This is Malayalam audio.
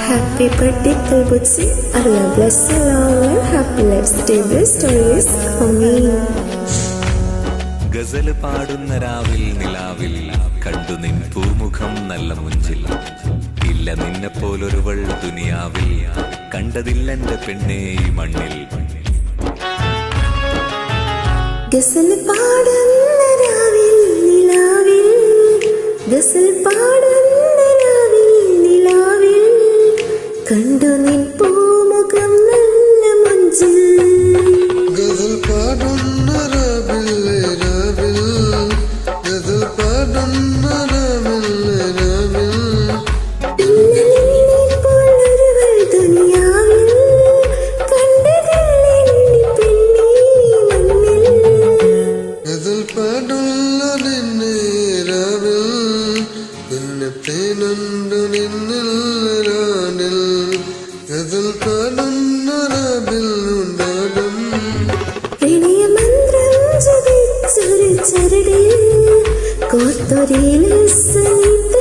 happy birthday Kulbutsi. Allah bless you long and happy life. Stay blessed always. Amin. ഗസൽ പാടുന്ന രാവിൽ നിലാവിൽ കണ്ടു നിൻ പൂമുഖം നല്ല മുഞ്ചിൽ. ഇല്ല നിന്നെ പോലൊരുവൾ ദുനിയാവിൽ കണ്ടതില്ലെന്റെ പെണ്ണേ ഈ മണ്ണിൽ. ഗസൽ പാടുന്ന രാവിൽ നിലാവിൽ, ഗസൽ പാടുന്ന രാവിൽ നിലാവിൽ കണ്ടു നിൻ പൂമുഖം നല്ല മുഞ്ചിൽ. ഗസൽ പാടുന്ന രാവിൽ രാവിൽ, ഗസൽ പാടുന്ന രാവിൽ രാവിൽ പിന്നെ നിന്നെ പോലൊരുവൾ ദുനിയാവിൽ കണ്ടതില്ലെന്റെ പെണ്ണേ മണ്ണിൽ. ഗസൽ പാടുന്ന നിന്നെ രാവിൽ, നിന്നെ തേനുണ്ടു നിന്നിൽ രാനിൽ. ഗസൽ പാടുന്ന രാവിൽ ഉണ്ടാകും പ്രണയമന്ത്രം ജപിച്ചൊരു ചരടിൽ കോർത്തൊരേൽ സനിത